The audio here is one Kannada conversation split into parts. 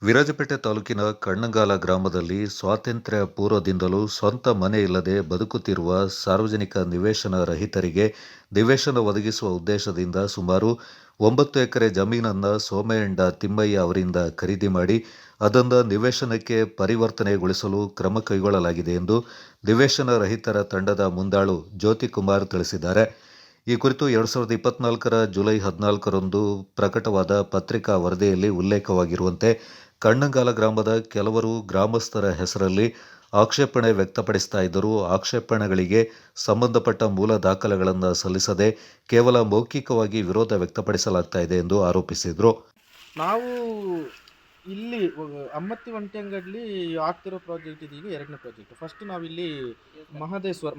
ವಿರಾಜಪೇಟೆ ತಾಲೂಕಿನ ಕಣ್ಣಂಗಾಲ ಗ್ರಾಮದಲ್ಲಿ ಸ್ವಾತಂತ್ರ್ಯ ಪೂರ್ವದಿಂದಲೂ ಸ್ವಂತ ಮನೆ ಇಲ್ಲದೆ ಬದುಕುತ್ತಿರುವ ಸಾರ್ವಜನಿಕ ನಿವೇಶನ ರಹಿತರಿಗೆ ನಿವೇಶನ ಒದಗಿಸುವ ಉದ್ದೇಶದಿಂದ ಸುಮಾರು 9 ಎಕರೆ ಜಮೀನನ್ನು ಸೋಮಯ್ಯಂಡ ತಿಮ್ಮಯ್ಯ ಅವರಿಂದ ಖರೀದಿ ಮಾಡಿ ಅದನ್ನು ನಿವೇಶನಕ್ಕೆ ಪರಿವರ್ತನೆಗೊಳಿಸಲು ಕ್ರಮ ಕೈಗೊಳ್ಳಲಾಗಿದೆ ಎಂದು ನಿವೇಶನ ರಹಿತರ ತಂಡದ ಮುಂದಾಳು ಜ್ಯೋತಿಕುಮಾರ್ ತಿಳಿಸಿದ್ದಾರೆ. ಈ ಕುರಿತು 2024ರ ಜುಲೈ 14ರಂದು ಪ್ರಕಟವಾದ ಪತ್ರಿಕಾ ವರದಿಯಲ್ಲಿ ಉಲ್ಲೇಖವಾಗಿರುವಂತೆ ಕಣ್ಣಂಗಾಲ ಗ್ರಾಮದ ಕೆಲವರು ಗ್ರಾಮಸ್ಥರ ಹೆಸರಲ್ಲಿ ಆಕ್ಷೇಪಣೆ ವ್ಯಕ್ತಪಡಿಸ್ತಾ ಇದ್ದರೂ ಆಕ್ಷೇಪಣೆಗಳಿಗೆ ಸಂಬಂಧಪಟ್ಟ ಮೂಲ ದಾಖಲೆಗಳನ್ನು ಸಲ್ಲಿಸದೆ ಕೇವಲ ಮೌಖಿಕವಾಗಿ ವಿರೋಧ ವ್ಯಕ್ತಪಡಿಸಲಾಗ್ತಾ ಇದೆ ಎಂದು ಆರೋಪಿಸಿದರು. ನಾವು ಇಲ್ಲಿ ಅಮ್ಮತ್ತಿ ಒಂಟೆಂಗಡ್ಲಿ ಆಗ್ತಿರೋ ಪ್ರಾಜೆಕ್ಟ್ ಇದೀಗ ಎರಡನೇ ಪ್ರಾಜೆಕ್ಟ್. ಫಸ್ಟ್ ನಾವಿಲ್ಲಿ ಮಹದೇಶ್ವರ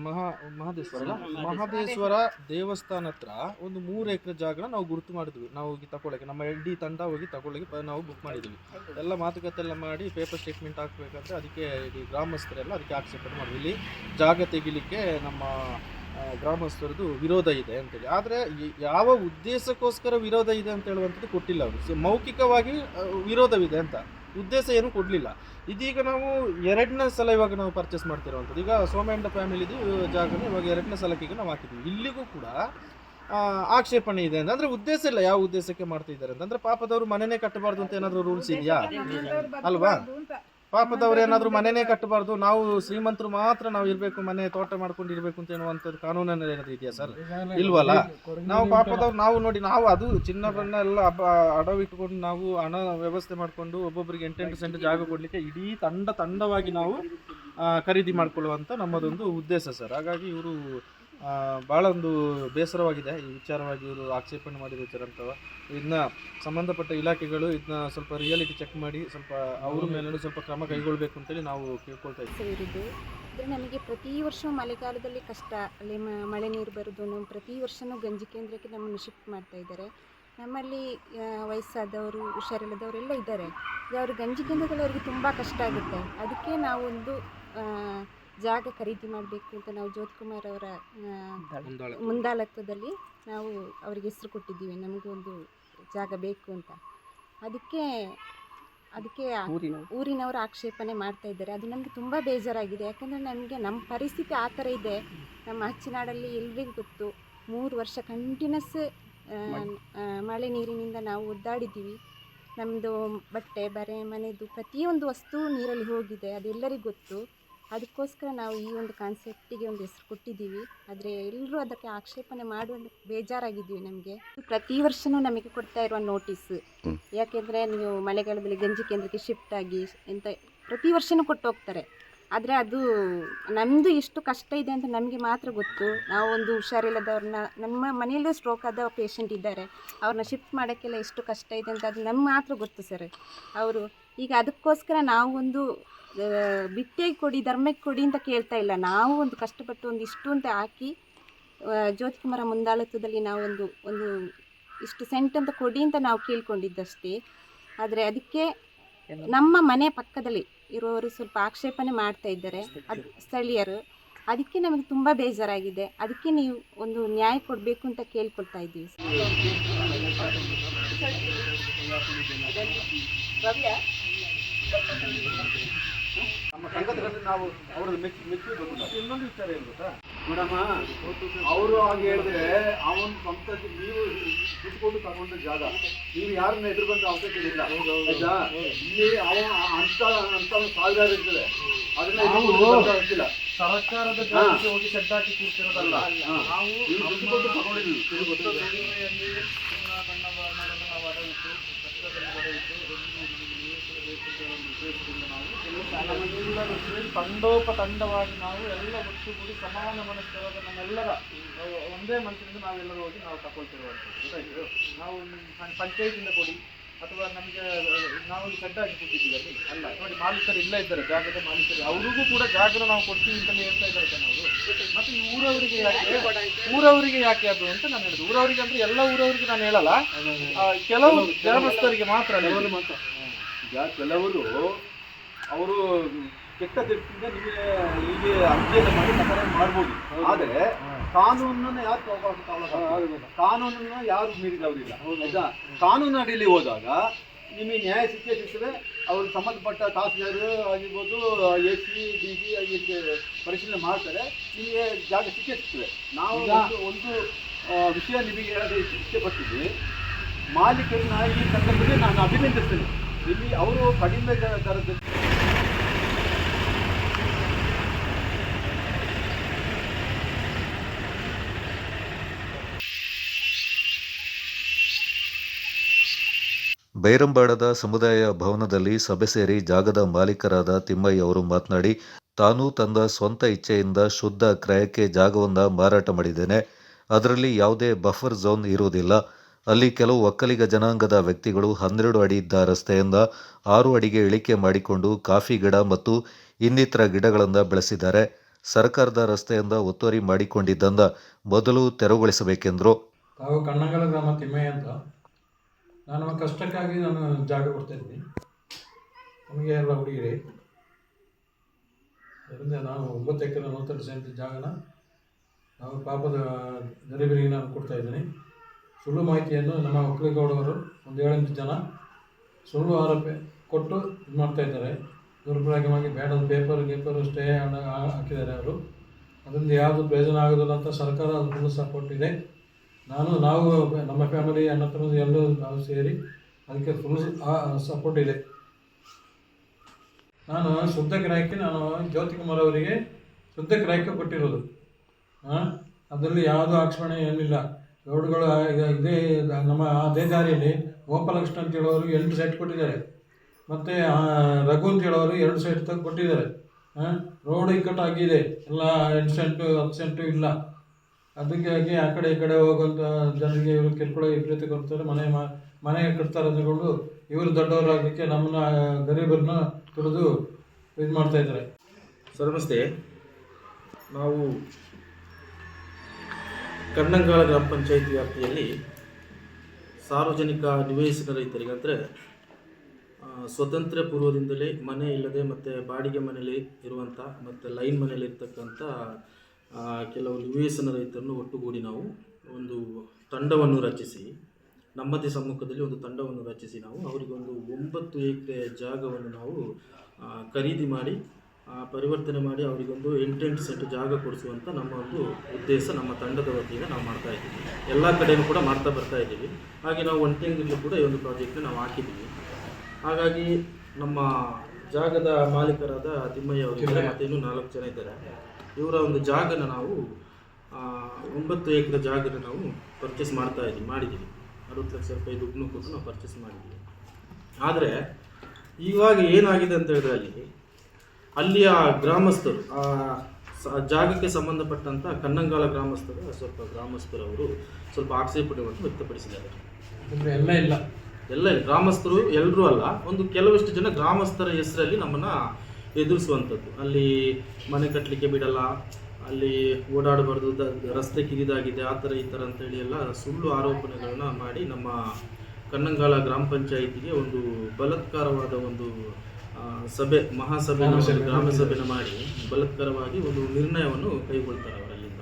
ದೇವಸ್ಥಾನ ಹತ್ರ ಒಂದು 3 ಎಕರೆ ಜಾಗನ ನಾವು ಗುರುತು ಮಾಡಿದ್ವಿ. ನಾವು ಹೋಗಿ ತಗೊಳ್ಳೋಕೆ ನಮ್ಮ ಇಡೀ ತಂಡ ಹೋಗಿ ತಗೊಳ್ಳೋಕೆ ನಾವು ಬುಕ್ ಮಾಡಿದ್ವಿ. ಎಲ್ಲ ಮಾತುಕತೆ ಎಲ್ಲ ಮಾಡಿ ಪೇಪರ್ ಸ್ಟೇಟ್ಮೆಂಟ್ ಹಾಕ್ಬೇಕಂದ್ರೆ ಅದಕ್ಕೆ ಇಡೀ ಗ್ರಾಮಸ್ಥರೆಲ್ಲ ಅದಕ್ಕೆ ಆಕ್ಷೇಪಣೆ ಮಾಡಿದ್ವಿ. ಇಲ್ಲಿ ಜಾಗ ತೆಗಿಲಿಕ್ಕೆ ನಮ್ಮ ಗ್ರಾಮಸ್ಥರದ್ದು ವಿರೋಧ ಇದೆ ಅಂತೇಳಿ. ಆದರೆ ಯಾವ ಉದ್ದೇಶಕ್ಕೋಸ್ಕರ ವಿರೋಧ ಇದೆ ಅಂತ ಹೇಳುವಂಥದ್ದು ಕೊಟ್ಟಿಲ್ಲ ಅವರು. ಮೌಖಿಕವಾಗಿ ವಿರೋಧವಿದೆ ಅಂತ, ಉದ್ದೇಶ ಏನು ಕೊಡಲಿಲ್ಲ. ಇದೀಗ ನಾವು 2ನೇ ಸಲ ಇವಾಗ ನಾವು ಪರ್ಚೇಸ್ ಮಾಡ್ತಿರುವಂಥದ್ದು. ಈಗ ಸೋಮಯ್ಯಂಡ ಫ್ಯಾಮಿಲಿದು ಜಾಗನ ಇವಾಗ 2ನೇ ಸಲಕ್ಕೆ ಈಗ ನಾವು ಹಾಕಿದ್ವಿ. ಇಲ್ಲಿಗೂ ಕೂಡ ಆಕ್ಷೇಪಣೆ ಇದೆ ಅಂದರೆ ಉದ್ದೇಶ ಇಲ್ಲ. ಯಾವ ಉದ್ದೇಶಕ್ಕೆ ಮಾಡ್ತಿದ್ದಾರೆ ಅಂತಂದರೆ ಪಾಪದವರು ಮನೆಯೇ ಕಟ್ಟಬಾರ್ದು ಅಂತ ಏನಾದರೂ ರೂಲ್ಸ್ ಇದೆಯಾ? ಅಲ್ವಾ? ಪಾಪದವ್ರು ಏನಾದರೂ ಮನೆಯೇ ಕಟ್ಟಬಾರ್ದು, ನಾವು ಶ್ರೀಮಂತರು ಮಾತ್ರ ನಾವು ಇರಬೇಕು, ಮನೆ ತೋಟ ಮಾಡ್ಕೊಂಡು ಇರಬೇಕು ಅಂತ ಹೇಳುವಂಥದ್ದು ಕಾನೂನಲ್ಲಿ ಏನಾದರೂ ಇದೆಯಾ ಸರ್? ಇಲ್ವಲ್ಲ. ನಾವು ಪಾಪದವ್ರು ನಾವು ನೋಡಿ, ನಾವು ಅದು ಚಿನ್ನವನ್ನ ಎಲ್ಲ ಅಡವಿಟ್ಕೊಂಡು ನಾವು ಹಣ ವ್ಯವಸ್ಥೆ ಮಾಡಿಕೊಂಡು ಒಬ್ಬೊಬ್ಬರಿಗೆ 8 ಸೆಂಟ್ ಜಾಗ ಕೊಡಲಿಕ್ಕೆ ಇಡೀ ತಂಡವಾಗಿ ನಾವು ಖರೀದಿ ಮಾಡಿಕೊಳ್ಳುವಂಥ ನಮ್ಮದೊಂದು ಉದ್ದೇಶ ಸರ್. ಹಾಗಾಗಿ ಇವರು ಭಾಳ ಒಂದು ಬೇಸರವಾಗಿದೆ ಈ ವಿಚಾರವಾಗಿ ಇವರು ಆಕ್ಷೇಪಣೆ ಮಾಡಿರೋ ವಿಚಾರ ಅಂತವ. ಇದನ್ನ ಸಂಬಂಧಪಟ್ಟ ಇಲಾಖೆಗಳು ಇದನ್ನ ಸ್ವಲ್ಪ ರಿಯಾಲಿಟಿ ಚೆಕ್ ಮಾಡಿ ಸ್ವಲ್ಪ ಅವ್ರ ಮೇಲೆ ಸ್ವಲ್ಪ ಕ್ರಮ ಕೈಗೊಳ್ಳಬೇಕು ಅಂತೇಳಿ ನಾವು ಕೇಳ್ಕೊಳ್ತಾ ಇದ್ದೀವಿ. ನಮಗೆ ಪ್ರತಿ ವರ್ಷ ಮಳೆಗಾಲದಲ್ಲಿ ಕಷ್ಟ, ಅಲ್ಲಿ ಮಳೆ ನೀರು ಬರೋದು. ನಾವು ಪ್ರತಿ ವರ್ಷವೂ ಗಂಜಿ ಕೇಂದ್ರಕ್ಕೆ ನಮ್ಮನ್ನು ಶಿಫ್ಟ್ ಮಾಡ್ತಾ ಇದ್ದಾರೆ. ನಮ್ಮಲ್ಲಿ ವಯಸ್ಸಾದವರು, ಹುಷಾರಿಲ್ಲದವರೆಲ್ಲ ಇದ್ದಾರೆ. ಅವರು ಗಂಜಿ ಕೇಂದ್ರದಲ್ಲಿ ಅವರಿಗೆ ತುಂಬ ಕಷ್ಟ ಆಗುತ್ತೆ. ಅದಕ್ಕೆ ನಾವೊಂದು ಜಾಗ ಖರೀದಿ ಮಾಡಬೇಕು ಅಂತ ನಾವು ಜ್ಯೋತಿಕುಮಾರ್ ಅವರ ಮುಂದಾಳತ್ವದಲ್ಲಿ ನಾವು ಅವರಿಗೆ ಹೆಸರು ಕೊಟ್ಟಿದ್ದೀವಿ. ನಮಗೆ ಒಂದು ಜಾಗ ಬೇಕು ಅಂತ. ಅದಕ್ಕೆ ಊರಿನವರು ಆಕ್ಷೇಪಣೆ ಮಾಡ್ತಾ ಇದ್ದಾರೆ. ಅದು ನಮಗೆ ತುಂಬ ಬೇಜಾರಾಗಿದೆ. ಯಾಕಂದರೆ ನಮಗೆ ನಮ್ಮ ಪರಿಸ್ಥಿತಿ ಆ ಥರ ಇದೆ. ನಮ್ಮ ಹಚ್ಚಿನಾಡಲ್ಲಿ ಎಲ್ರಿಗೂ ಗೊತ್ತು, 3 ವರ್ಷ ಕಂಟಿನ್ಯೂಸ್ ಮಳೆ ನೀರಿನಿಂದ ನಾವು ಒದ್ದಾಡಿದ್ದೀವಿ. ನಮ್ಮದು ಬಟ್ಟೆ ಬರೆ ಮನೆಯದು ಪ್ರತಿಯೊಂದು ವಸ್ತು ನೀರಲ್ಲಿ ಹೋಗಿದೆ, ಅದೆಲ್ಲರಿಗೂ ಗೊತ್ತು. ಅದಕ್ಕೋಸ್ಕರ ನಾವು ಈ ಒಂದು ಕಾನ್ಸೆಪ್ಟಿಗೆ ಒಂದು ಹೆಸರು ಕೊಟ್ಟಿದ್ದೀವಿ. ಆದರೆ ಎಲ್ಲರೂ ಅದಕ್ಕೆ ಆಕ್ಷೇಪಣೆ ಮಾಡುವ ಬೇಜಾರಾಗಿದ್ದೀವಿ. ನಮಗೆ ಪ್ರತಿ ವರ್ಷವೂ ನಮಗೆ ಕೊಡ್ತಾ ಇರುವ ನೋಟಿಸ್, ಯಾಕೆಂದರೆ ನೀವು ಮಳೆಗಾಲದಲ್ಲಿ ಗಂಜಿ ಕೇಂದ್ರಕ್ಕೆ ಶಿಫ್ಟ್ ಆಗಿ ಅಂತ ಪ್ರತಿ ವರ್ಷವೂ ಕೊಟ್ಟು ಹೋಗ್ತಾರೆ. ಆದರೆ ಅದು ನಮ್ಮದು ಎಷ್ಟು ಕಷ್ಟ ಇದೆ ಅಂತ ನಮಗೆ ಮಾತ್ರ ಗೊತ್ತು. ನಾವು ಒಂದು ಹುಷಾರಿಲ್ಲದವ್ರನ್ನ, ನಮ್ಮ ಮನೆಯಲ್ಲೂ ಸ್ಟ್ರೋಕ್ ಆದ ಪೇಷಂಟ್ ಇದ್ದಾರೆ, ಅವ್ರನ್ನ ಶಿಫ್ಟ್ ಮಾಡೋಕ್ಕೆಲ್ಲ ಎಷ್ಟು ಕಷ್ಟ ಇದೆ ಅಂತ ಅದು ನಮ್ಗೆ ಮಾತ್ರ ಗೊತ್ತು ಸರ್. ಅವರು ಈಗ ಅದಕ್ಕೋಸ್ಕರ ನಾವು ಒಂದು ಬಿಟ್ಟೆಗೆ ಕೊಡಿ, ಧರ್ಮಕ್ಕೆ ಕೊಡಿ ಅಂತ ಕೇಳ್ತಾ ಇಲ್ಲ. ನಾವು ಒಂದು ಕಷ್ಟಪಟ್ಟು ಒಂದು ಇಷ್ಟು ಅಂತ ಹಾಕಿ ಜ್ಯೋತಿಕುಮಾರ ಮುಂದಾಳತ್ವದಲ್ಲಿ ನಾವು ಒಂದು ಇಷ್ಟು ಸೆಂಟ್ ಅಂತ ಕೊಡಿ ಅಂತ ನಾವು ಕೇಳ್ಕೊಂಡಿದ್ದಷ್ಟೇ. ಆದರೆ ಅದಕ್ಕೆ ನಮ್ಮ ಮನೆ ಪಕ್ಕದಲ್ಲಿ ಇರೋರು ಸ್ವಲ್ಪ ಆಕ್ಷೇಪಣೆ ಮಾಡ್ತಾ ಇದ್ದಾರೆ, ಅದು ಸ್ಥಳೀಯರು. ಅದಕ್ಕೆ ನಮಗೆ ತುಂಬ ಬೇಜಾರಾಗಿದೆ. ಅದಕ್ಕೆ ನೀವು ಒಂದು ನ್ಯಾಯ ಕೊಡಬೇಕು ಅಂತ ಕೇಳ್ಕೊಳ್ತಾ ಇದ್ದೀವಿ. ನಮ್ಮ ಸಂಘದಲ್ಲಿ ನಾವು ಅವ್ರದ್ದು ಮೆಚ್ಚಬೇಕು. ಇನ್ನೊಂದು ವಿಚಾರ ಏನು ಗೊತ್ತಾ ಮೇಡಮ್ಮ, ಅವರು ಹಾಗೆ ಹೇಳಿದ್ರೆ ಅವನ ಸ್ವಂತಕ್ಕೆ ನೀವು ಬಿಟ್ಕೊಂಡು ತಗೊಂಡ ಜಾಗ ನೀವು ಯಾರನ್ನ ಎದುರುವಂತ ಅವಶ್ಯಕತೆ ಇಲ್ಲ ಆಯ್ತಾ? ಇಲ್ಲಿ ಅಂತ ಸಾವಿರಾರು ಇರ್ತದೆ, ಅದನ್ನ ಸರ್ಕಾರದ ಜಾಗಕ್ಕೆ ಹೋಗಿ ಸೆಡ್ ಹಾಕಿ ಕೂರ್ತಿರೋದಲ್ಲ. ನಾವು ಬಿಟ್ಟುಕೊಂಡು ತಗೊಂಡಿದ್ವಿ. ತಂಡವಾಗಿ ನಾವು ಎಲ್ಲ ಒಟ್ಟುಗೂಡಿ ಸಮಾನ ಮನಸ್ಕರಾದ ನಮ್ಮೆಲ್ಲರ ಒಂದೇ ಮನಸ್ಸಿನಿಂದ ನಾವೆಲ್ಲರೂ ಹೋಗಿ ನಾವು ತಗೊಳ್ತಿರುವಂಥದ್ದು. ಗೊತ್ತಾಯ್ತು? ನಾವು ಪಂಚಾಯತಿಂದ ಕೊಡಿ ಅಥವಾ ನಮಗೆ ನಾವು ಸೆಡ್ ಹಾಕಿ ಕೊಟ್ಟಿದ್ದೀವಿ ಅಲ್ಲಿ ಅಲ್ಲ. ನೋಡಿ, ಮಾಲೀಕರು ಇಲ್ಲ ಇದ್ದಾರೆ, ಜಾಗದ ಮಾಲೀಕರು, ಅವ್ರಿಗೂ ಕೂಡ ಜಾಗನ ನಾವು ಕೊಡ್ತೀವಿ ಅಂತಲೇ ಹೇಳ್ತಾ ಇದ್ದಾರೆ ನಾವು. ಮತ್ತು ಈ ಊರವರಿಗೆ ಯಾಕೆ ಅದು ಅಂತ ನಾನು ಹೇಳಿದೆ. ಊರವರಿಗೆ ಅಂದರೆ ಎಲ್ಲ ಊರವರಿಗೆ ನಾನು ಹೇಳಲ್ಲ, ಕೆಲವು ಗ್ರಾಮಸ್ಥರಿಗೆ ಮಾತ್ರ. ಕೆಲವರು ಅವರು ಕೆಟ್ಟ ದೃಷ್ಟಿಯಿಂದ ನಿಮಗೆ ಹೀಗೆ ಅರ್ಜಿಯನ್ನು ಮಾಡಿ ತಕರಾರು ಮಾಡ್ಬೋದು. ಆದರೆ ಕಾನೂನನ್ನು ಯಾರು ಮೀರಿದವರಿಲ್ಲ ಆಯ್ತಾ? ಕಾನೂನು ಅಡಿಯಲ್ಲಿ ಹೋದಾಗ ನಿಮಗೆ ನ್ಯಾಯ ಸಿಕ್ಕೇ ಸಿಗ್ತದೆ. ಅವರು ಸಂಬಂಧಪಟ್ಟ ತಹಸೀಲ್ದಾರ್ ಆಗಿರ್ಬೋದು, ಎಸ್ ಸಿ ಡಿ ಸಿ ಆಗಿ ಪರಿಶೀಲನೆ ಮಾಡ್ತಾರೆ, ನಿಮಗೆ ಜಾಗ ಸಿಗ್ತದೆ. ನಾವು ಒಂದು ವಿಷಯ ನಿಮಗೆ ಹೇಳೋದು ಇಷ್ಟಪಡ್ತೀವಿ. ಮಾಲೀಕರನ್ನ ಈ ಸಂದರ್ಭದಲ್ಲಿ ನಾನು ಅಭಿನಂದಿಸ್ತೇನೆ. ಇಲ್ಲಿ ಅವರು ಕಡಿಮೆ ದರದಲ್ಲಿ ಬೈರಂಬಾಡದ ಸಮುದಾಯ ಭವನದಲ್ಲಿ ಸಭೆ ಸೇರಿ ಜಾಗದ ಮಾಲೀಕರಾದ ತಿಮ್ಮಯ್ಯ ಅವರು ಮಾತನಾಡಿ, ತಾನು ತನ್ನ ಸ್ವಂತ ಇಚ್ಛೆಯಿಂದ ಶುದ್ಧ ಕ್ರಯಕ್ಕೆ ಜಾಗವನ್ನು ಮಾರಾಟ ಮಾಡಿದ್ದೇನೆ. ಅದರಲ್ಲಿ ಯಾವುದೇ ಬಫರ್ ಝೋನ್ ಇರುವುದಿಲ್ಲ. ಅಲ್ಲಿ ಕೆಲವು ಒಕ್ಕಲಿಗ ಜನಾಂಗದ ವ್ಯಕ್ತಿಗಳು 12 ಅಡಿ ಇದ್ದ ರಸ್ತೆಯಿಂದ 6 ಅಡಿಗೆ ಇಳಿಕೆ ಮಾಡಿಕೊಂಡು ಕಾಫಿ ಗಿಡ ಮತ್ತು ಇನ್ನಿತರ ಗಿಡಗಳನ್ನು ಬೆಳೆಸಿದ್ದಾರೆ. ಸರ್ಕಾರದ ರಸ್ತೆಯಿಂದ ಒತ್ತುವರಿ ಮಾಡಿಕೊಂಡಿದ್ದನ್ನು ಮೊದಲು ತೆರವುಗೊಳಿಸಬೇಕೆಂದರು. ತಾವು ಕಣ್ಣಂಗಲ ಗ್ರಾಮ ತಿಮ್ಮಯ್ಯ ಅಂತ. ನಾನು ಕಷ್ಟಕ್ಕಾಗಿ ಜಾಗ ಕೊಡ್ತಾಯಿದ್ದೀನಿ. ನಮಗೆ ಎಲ್ಲ ಹುಡುಗಿರಿ ಅದರಿಂದ ನಾನು 9 ಎಕರೆ 42 ಸೆಂಟ್ ಜಾಗನ ನಾವು ಪಾಪದ ಗರೀಬರಿಗೆ ನಾನು ಕೊಡ್ತಾಯಿದ್ದೀನಿ. ಸುಳ್ಳು ಮಾಹಿತಿಯನ್ನು ನಮ್ಮ ಒಕ್ಕಲಿಗೌಡವರು ಒಂದು 7-8 ಜನ ಸುಳ್ಳು ಆರೋಪ ಕೊಟ್ಟು ಇದು ಮಾಡ್ತಾಯಿದ್ದಾರೆ. ದುರ್ಬಳಕೆಯಾಗಿ ಬೇಡದ ಪೇಪರ್ ಸ್ಟೇ ಹಾಕಿದ್ದಾರೆ ಅವರು. ಅದರಿಂದ ಯಾವುದು ಪ್ರಯೋಜನ ಆಗೋದಿಲ್ಲ ಅಂತ ಸರ್ಕಾರ ಅದು ಫುಲ್ ಸಪೋರ್ಟ್ ಇದೆ. ನಾವು ನಮ್ಮ ಫ್ಯಾಮಿಲಿ ಅಣ್ಣ ತಮ್ಮದು ಎಲ್ಲರೂ ನಾವು ಸೇರಿ ಅದಕ್ಕೆ ಫುಲ್ ಸಪೋರ್ಟ್ ಇದೆ. ನಾನು ಶುದ್ಧ ಕ್ರಯಕ್ಕೆ ಜ್ಯೋತಿಕುಮಾರ್ ಅವರಿಗೆ ಶುದ್ಧ ಕ್ರಯಕ್ಕೆ ಕೊಟ್ಟಿರೋದು. ಅದರಲ್ಲಿ ಯಾವುದೂ ಆಕ್ಷೇಪಣೆ ಏನಿಲ್ಲ. ರೋಡ್ಗಳು ಇದೇ ನಮ್ಮ ಅದೇ ದಾರಿಯಲ್ಲಿ ಗೋಪಾಲಕೃಷ್ಣ ಅಂತ ಹೇಳೋರು 8 ಸೆಟ್ ಕೊಟ್ಟಿದ್ದಾರೆ. ಮತ್ತು ರಘು ಅಂತ ಹೇಳೋರು 2 ಸೆಟ್ ಕೊಟ್ಟಿದ್ದಾರೆ. ರೋಡ್ ಇಕ್ಕಟ್ಟಾಗಿದೆ, ಎಲ್ಲ 8 ಸೆಂಟು 10 ಸೆಂಟು ಇಲ್ಲ. ಅದಕ್ಕಾಗಿ ಆ ಕಡೆ ಈ ಕಡೆ ಹೋಗುವಂಥ ಜನರಿಗೆ ಇವರು ಕಿರುಕುಳ ವಿಪರೀತ ಕೊಡ್ತಾರೆ. ಮನೆ ಕಟ್ತಾರೆ ಅಂದ್ಕೊಂಡು ಇವರು ದೊಡ್ಡವರಾಗಲಿಕ್ಕೆ ನಮ್ಮನ್ನ ಗರೀಬರನ್ನ ತುಳಿದು ಇದು ಮಾಡ್ತಾಯಿದ್ದಾರೆ. ಸರ್ ನಮಸ್ತೆ. ನಾವು ಕಣ್ಣಂಗಾಲ ಗ್ರಾಮ ಪಂಚಾಯಿತಿ ವ್ಯಾಪ್ತಿಯಲ್ಲಿ ಸಾರ್ವಜನಿಕ ನಿವೇಶನ ರೈತರಿಗೆ, ಅಂದರೆ ಸ್ವತಂತ್ರ ಪೂರ್ವದಿಂದಲೇ ಮನೆ ಇಲ್ಲದೆ ಮತ್ತು ಬಾಡಿಗೆ ಮನೆಯಲ್ಲಿ ಇರುವಂಥ ಮತ್ತು ಲೈನ್ ಮನೆಯಲ್ಲಿ ಇರ್ತಕ್ಕಂಥ ಕೆಲವು ನಿವೇಶನ ರೈತರನ್ನು ಒಟ್ಟುಗೂಡಿ ನಾವು ಒಂದು ತಂಡವನ್ನು ರಚಿಸಿ, ನಮ್ಮದೇ ಸಮ್ಮುಖದಲ್ಲಿ ಒಂದು ತಂಡವನ್ನು ರಚಿಸಿ ನಾವು ಅವರಿಗೊಂದು 9 ಎಕರೆ ಜಾಗವನ್ನು ನಾವು ಖರೀದಿ ಮಾಡಿ ಪರಿವರ್ತನೆ ಮಾಡಿ ಅವರಿಗೊಂದು 8 ಸೆಂಟ್ ಜಾಗ ಕೊಡಿಸುವಂಥ ನಮ್ಮ ಒಂದು ಉದ್ದೇಶ ನಮ್ಮ ತಂಡದ ವತಿಯಿಂದ ನಾವು ಮಾಡ್ತಾ ಇದ್ದೀವಿ. ಎಲ್ಲ ಕಡೆಯೂ ಕೂಡ ಮಾಡ್ತಾ ಬರ್ತಾ ಇದ್ದೀವಿ. ಹಾಗೆ ನಾವು ಒಂಟೆಂಗಿರಲು ಕೂಡ ಈ ಒಂದು ಪ್ರಾಜೆಕ್ಟ್ನ ನಾವು ಹಾಕಿದ್ದೀವಿ. ಹಾಗಾಗಿ ನಮ್ಮ ಜಾಗದ ಮಾಲೀಕರಾದ ತಿಮ್ಮಯ್ಯ ಅವರು ಮತ್ತು ಇನ್ನೂ 4 ಜನ ಇದ್ದಾರೆ. ಇವರ ಒಂದು ಜಾಗನ ನಾವು 9 ಎಕರೆ ಜಾಗನ ನಾವು ಪರ್ಚೇಸ್ ಮಾಡಿದ್ದೀವಿ. 60 ಲಕ್ಷ ರೂಪಾಯಿ ದುಡ್ಡನ್ನು ಕೊಟ್ಟು ನಾವು ಪರ್ಚೇಸ್ ಮಾಡಿದ್ದೀವಿ. ಆದರೆ ಇವಾಗ ಏನಾಗಿದೆ ಅಂತ ಹೇಳಿದ್ರೆ ಅಲ್ಲಿಯ ಗ್ರಾಮಸ್ಥರು ಜಾಗಕ್ಕೆ ಸಂಬಂಧಪಟ್ಟಂಥ ಕಣ್ಣಂಗಾಲ ಗ್ರಾಮಸ್ಥರವರು ಸ್ವಲ್ಪ ಆಕ್ಷೇಪಣೆಯನ್ನು ವ್ಯಕ್ತಪಡಿಸಿದ್ದಾರೆ. ಎಲ್ಲ ಗ್ರಾಮಸ್ಥರು ಎಲ್ಲರೂ ಅಲ್ಲ, ಒಂದು ಕೆಲವಷ್ಟು ಜನ ಗ್ರಾಮಸ್ಥರ ಹೆಸರಲ್ಲಿ ನಮ್ಮನ್ನು ಎದುರಿಸುವಂಥದ್ದು. ಅಲ್ಲಿ ಮನೆ ಕಟ್ಟಲಿಕ್ಕೆ ಬಿಡಲ್ಲ, ಅಲ್ಲಿ ಓಡಾಡಬಾರ್ದು, ರಸ್ತೆ ಕಿರಿದಾಗಿದೆ, ಆ ಥರ ಈ ಥರ ಅಂತೇಳಿ ಎಲ್ಲ ಸುಳ್ಳು ಆರೋಪಣೆಗಳನ್ನ ಮಾಡಿ ನಮ್ಮ ಕಣ್ಣಂಗಾಲ ಗ್ರಾಮ ಪಂಚಾಯಿತಿಗೆ ಒಂದು ಬಲಾತ್ಕಾರವಾದ ಒಂದು ಗ್ರಾಮ ಸಭೆನ ಮಾಡಿ ಬಲಾತ್ಕಾರವಾಗಿ ಒಂದು ನಿರ್ಣಯವನ್ನು ಕೈಗೊಳ್ತಾರೆ ಅವರಲ್ಲಿಂದ.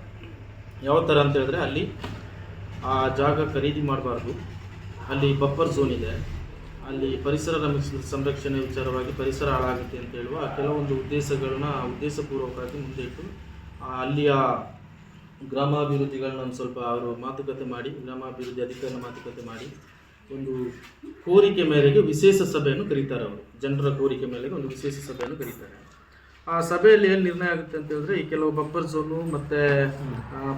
ಯಾವ ಥರ ಅಂತ ಹೇಳಿದ್ರೆ ಅಲ್ಲಿ ಆ ಜಾಗ ಖರೀದಿ ಮಾಡಬಾರ್ದು, ಅಲ್ಲಿ ಬಫರ್ ಝೋನ್ ಇದೆ, ಅಲ್ಲಿ ಪರಿಸರ ಸಂರಕ್ಷಣೆ ವಿಚಾರವಾಗಿ ಪರಿಸರ ಹಾಳಾಗುತ್ತೆ ಅಂತ ಹೇಳುವ ಕೆಲವೊಂದು ಉದ್ದೇಶಪೂರ್ವಕವಾಗಿ ಮುಂದೆ ಇಟ್ಟು ಅಲ್ಲಿಯ ಗ್ರಾಮಾಭಿವೃದ್ಧಿಗಳನ್ನ ಒಂದು ಸ್ವಲ್ಪ ಅವರು ಮಾತುಕತೆ ಮಾಡಿ, ಗ್ರಾಮಾಭಿವೃದ್ಧಿ ಅಧಿಕಾರಿಗಳ ಮಾತುಕತೆ ಮಾಡಿ ಒಂದು ಕೋರಿಕೆ ಮೇರೆಗೆ ವಿಶೇಷ ಸಭೆಯನ್ನು ಕರೀತಾರೆ. ಅವರು ಜನರ ಕೋರಿಕೆ ಮೇರೆಗೆ ಒಂದು ವಿಶೇಷ ಸಭೆಯನ್ನು ಕರೀತಾರೆ. ಆ ಸಭೆಯಲ್ಲಿ ಏನು ನಿರ್ಣಯ ಆಗುತ್ತೆ ಅಂತ ಹೇಳಿದ್ರೆ ಈ ಕೆಲವು ಬಫರ್ ಝೋನು ಮತ್ತು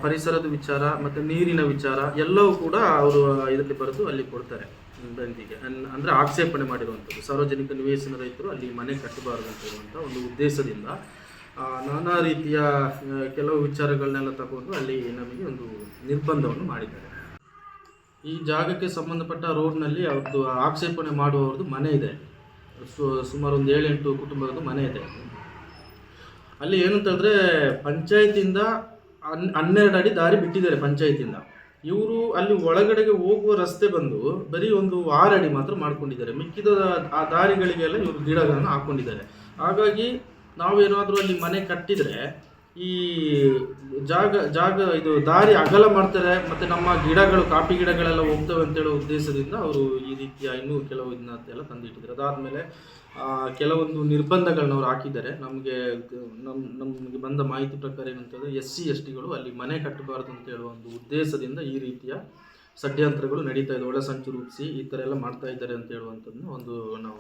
ಪರಿಸರದ ವಿಚಾರ ಮತ್ತು ನೀರಿನ ವಿಚಾರ ಎಲ್ಲವೂ ಕೂಡ ಅವರು ಇದಕ್ಕೆ ಬರೆದು ಅಲ್ಲಿ ಕೊಡ್ತಾರೆ ಬಂದಿಗೆ. ಅಂದರೆ ಆಕ್ಷೇಪಣೆ ಮಾಡಿರುವಂಥದ್ದು ಸಾರ್ವಜನಿಕ ನಿವೇಶನ ರೈತರು ಅಲ್ಲಿ ಮನೆ ಕಟ್ಟಬಾರದು ಅಂತ ಇರುವಂಥ ಒಂದು ಉದ್ದೇಶದಿಂದ ನಾನಾ ರೀತಿಯ ಕೆಲವು ವಿಚಾರಗಳನ್ನೆಲ್ಲ ತಗೊಂಡು ಅಲ್ಲಿ ನಮಗೆ ಒಂದು ನಿರ್ಬಂಧವನ್ನು ಮಾಡಿದ್ದಾರೆ. ಈ ಜಾಗಕ್ಕೆ ಸಂಬಂಧಪಟ್ಟ ರೋಡ್ನಲ್ಲಿ ಅವ್ರದ್ದು ಆಕ್ಷೇಪಣೆ ಮಾಡುವವ್ರದ್ದು ಮನೆ ಇದೆ. ಸುಮಾರು ಒಂದು 7-8 ಕುಟುಂಬದ ಮನೆ ಇದೆ. ಅಲ್ಲಿ ಏನಂತಂದರೆ ಪಂಚಾಯತಿಯಿಂದ 12 ಅಡಿ ದಾರಿ ಬಿಟ್ಟಿದ್ದಾರೆ ಪಂಚಾಯತಿಯಿಂದ. ಇವರು ಅಲ್ಲಿ ಒಳಗಡೆಗೆ ಹೋಗುವ ರಸ್ತೆ ಬಂದು ಬರೀ ಒಂದು 6 ಅಡಿ ಮಾತ್ರ ಮಾಡ್ಕೊಂಡಿದ್ದಾರೆ. ಮಿಕ್ಕಿದ ಆ ದಾರಿಗಳಿಗೆಲ್ಲ ಇವರು ಗಿಡಗಳನ್ನು ಹಾಕ್ಕೊಂಡಿದ್ದಾರೆ. ಹಾಗಾಗಿ ನಾವೇನಾದರೂ ಅಲ್ಲಿ ಮನೆ ಕಟ್ಟಿದರೆ ಈ ಜಾಗ ಇದು ದಾರಿ ಅಗಲ ಮಾಡ್ತಾರೆ, ಮತ್ತು ನಮ್ಮ ಗಿಡಗಳು ಕಾಫಿ ಗಿಡಗಳೆಲ್ಲ ಹೋಗ್ತವೆ ಅಂತೇಳೋ ಉದ್ದೇಶದಿಂದ ಅವರು ಈ ರೀತಿಯ ಇನ್ನೂ ಕೆಲವು ಇದನ್ನೆಲ್ಲ ತಂದಿಟ್ಟಿದ್ದಾರೆ. ಅದಾದಮೇಲೆ ಕೆಲವೊಂದು ನಿರ್ಬಂಧಗಳನ್ನ ಅವ್ರು ಹಾಕಿದ್ದಾರೆ. ನಮಗೆ ಬಂದ ಮಾಹಿತಿ ಪ್ರಕಾರ ಏನಂತಂದರೆ SC/STಗಳು ಅಲ್ಲಿ ಮನೆ ಕಟ್ಟಬಾರ್ದು ಅಂತ ಹೇಳುವ ಒಂದು ಉದ್ದೇಶದಿಂದ ಈ ರೀತಿಯ ಷಡ್ಯಂತ್ರಗಳು ನಡೀತಾ ಇದೆ, ಒಳಸಂಚು ರೂಪಿಸಿ ಈ ಥರ ಎಲ್ಲ ಮಾಡ್ತಾ ಇದ್ದಾರೆ ಅಂತ ಹೇಳುವಂಥದ್ದನ್ನು ಒಂದು ನಾವು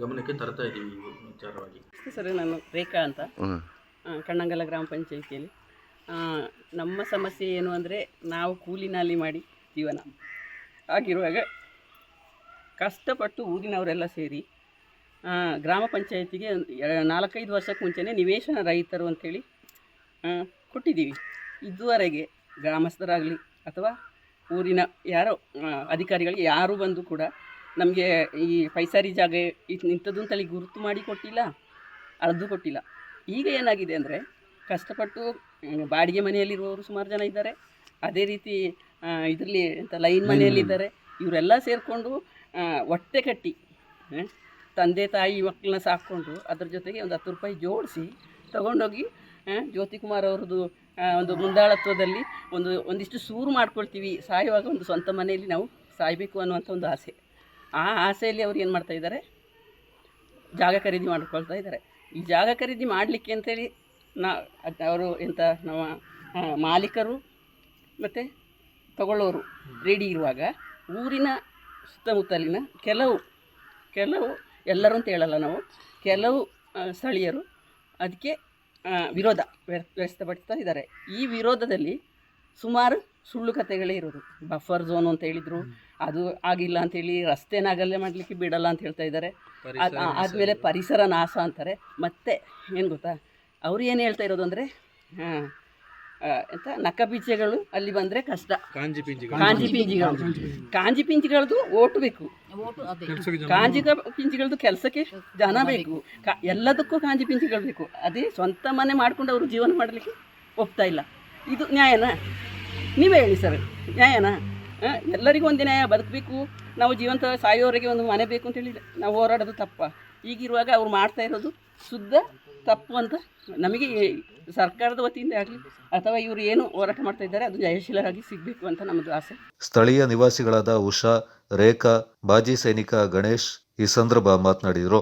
ಗಮನಕ್ಕೆ ತರ್ತಾ ಇದ್ದೀವಿ ಈ ವಿಚಾರವಾಗಿ. ಸರ್, ನಾನು ರೇಖಾ ಅಂತ, ಕಣ್ಣಂಗಲ ಗ್ರಾಮ ಪಂಚಾಯಿತಿಯಲ್ಲಿ. ನಮ್ಮ ಸಮಸ್ಯೆ ಏನು ಅಂದರೆ, ನಾವು ಕೂಲಿನಲ್ಲಿ ಮಾಡಿ ಜೀವನ ಆಗಿರುವಾಗ ಕಷ್ಟಪಟ್ಟು ಊರಿನವರೆಲ್ಲ ಸೇರಿ ಗ್ರಾಮ ಪಂಚಾಯಿತಿಗೆ 4-5 ವರ್ಷಕ್ಕೆ ಮುಂಚೆನೇ ನಿವೇಶನ ರಹಿತರು ಅಂಥೇಳಿ ಕೊಟ್ಟಿದ್ದೀವಿ. ಇದುವರೆಗೆ ಗ್ರಾಮಸ್ಥರಾಗಲಿ ಅಥವಾ ಊರಿನ ಯಾರೋ ಅಧಿಕಾರಿಗಳಿಗೆ ಯಾರೂ ಬಂದು ಕೂಡ ನಮಗೆ ಈ ಪೈಸಾರಿ ಜಾಗ ಇಂಥದ್ದು ಅಂತೇಳಿ ಗುರುತು ಮಾಡಿ ಕೊಟ್ಟಿಲ್ಲ, ಅಳದು ಕೊಟ್ಟಿಲ್ಲ. ಈಗ ಏನಾಗಿದೆ ಅಂದರೆ, ಕಷ್ಟಪಟ್ಟು ಬಾಡಿಗೆ ಮನೆಯಲ್ಲಿರುವವರು ಸುಮಾರು ಜನ ಇದ್ದಾರೆ, ಅದೇ ರೀತಿ ಇದರಲ್ಲಿ ಲೈನ್ ಮನೆಯಲ್ಲಿದ್ದಾರೆ. ಇವರೆಲ್ಲ ಸೇರಿಕೊಂಡು ಹೊಟ್ಟೆ ಕಟ್ಟಿ ತಂದೆ ತಾಯಿ ಮಕ್ಕಳನ್ನ ಸಾಕ್ಕೊಂಡು ಅದ್ರ ಜೊತೆಗೆ ಒಂದು 10 ರೂಪಾಯಿ ಜೋಡಿಸಿ ತಗೊಂಡೋಗಿ ಜ್ಯೋತಿಕುಮಾರ್ ಅವ್ರದ್ದು ಒಂದು ಮುಂದಾಳತ್ವದಲ್ಲಿ ಒಂದಿಷ್ಟು ಸೂರು ಮಾಡ್ಕೊಳ್ತೀವಿ, ಸಾಯುವಾಗ ಒಂದು ಸ್ವಂತ ಮನೆಯಲ್ಲಿ ನಾವು ಸಾಯಬೇಕು ಅನ್ನುವಂಥ ಒಂದು ಆಸೆ. ಆ ಆಸೆಯಲ್ಲಿ ಅವ್ರು ಏನು ಮಾಡ್ತಾಯಿದ್ದಾರೆ, ಜಾಗ ಖರೀದಿ ಮಾಡ್ಕೊಳ್ತಾ ಇದ್ದಾರೆ. ಈ ಜಾಗ ಖರೀದಿ ಮಾಡಲಿಕ್ಕೆ ಅಂತೇಳಿ ಅವರು ನಮ್ಮ ಮಾಲೀಕರು ಮತ್ತು ತಗೊಳ್ಳೋರು ರೆಡಿ ಇರುವಾಗ ಊರಿನ ಸುತ್ತಮುತ್ತಲಿನ ಕೆಲವು ಎಲ್ಲರೂ ಅಂತ ಹೇಳಲ್ಲ ನಾವು, ಕೆಲವು ಸ್ಥಳೀಯರು ಅದಕ್ಕೆ ವಿರೋಧ ವ್ಯಕ್ತಪಡಿಸ್ತಾ ಇದ್ದಾರೆ. ಈ ವಿರೋಧದಲ್ಲಿ ಸುಮಾರು ಸುಳ್ಳು ಕಥೆಗಳೇ ಇರೋದು. ಬಫರ್ ಝೋನ್ ಅಂತ ಹೇಳಿದರು, ಅದು ಆಗಿಲ್ಲ ಅಂಥೇಳಿ ರಸ್ತೆನಾಗಲ್ಲೇ ಮಾಡಲಿಕ್ಕೆ ಬಿಡಲ್ಲ ಅಂತ ಹೇಳ್ತಾ ಇದ್ದಾರೆ. ಆದಮೇಲೆ ಪರಿಸರ ನಾಶ ಅಂತಾರೆ. ಮತ್ತು ಏನು ಗೊತ್ತಾ, ಅವರು ಏನು ಹೇಳ್ತಾ ಇರೋದು ಅಂದರೆ, ನಕಬೀಜಗಳು ಅಲ್ಲಿ ಬಂದರೆ ಕಷ್ಟ, ಕಾಂಜಿ ಪಿಂಜಿಗಳದ್ದು ಓಟು ಬೇಕು, ಪಿಂಜಿಗಳದ್ದು ಕೆಲಸಕ್ಕೆ ಜನ ಬೇಕು, ಎಲ್ಲದಕ್ಕೂ ಕಾಂಜಿ ಪಿಂಜಿಗಳು ಬೇಕು. ಅದೇ ಸ್ವಂತ ಮನೆ ಮಾಡ್ಕೊಂಡು ಅವರು ಜೀವನ ಮಾಡಲಿಕ್ಕೆ ಒಪ್ತಾ ಇಲ್ಲ. ಇದು ನ್ಯಾಯನಾ? ನೀವೇ ಹೇಳಿ ಸರ್, ನ್ಯಾಯನಾ? ಎಲ್ಲರಿಗೂ ಒಂದು ನ್ಯಾಯ, ಬದುಕಬೇಕು, ನಾವು ಜೀವಂತ ಸಾಯೋವರೆಗೆ ಒಂದು ಮನೆ ಬೇಕು ಅಂತೇಳಿ ನಾವು ಹೋರಾಡೋದು ತಪ್ಪ? ಈಗಿರುವಾಗ ಅವ್ರು ಮಾಡ್ತಾ ಇರೋದು ಶುದ್ಧ ತಪ್ಪು ಅಂತ ನಮಗೆ ಸರ್ಕಾರದ ವತಿಯಿಂದ ಆಗಲಿ ಅಥವಾ ಇವರು ಏನು ಹೋರಾಟ ಮಾಡ್ತಾ ಇದ್ದಾರೆ ಅದು ಜಯಶೀಲರಾಗಿ ಸಿಗಬೇಕು ಅಂತ ನಮ್ಮದು ಆಸೆ. ಸ್ಥಳೀಯ ನಿವಾಸಿಗಳಾದ ಉಷಾ, ರೇಖಾ, ಮಾಜಿ ಸೈನಿಕ ಗಣೇಶ್ ಈ ಸಂದರ್ಭ ಮಾತನಾಡಿದರು.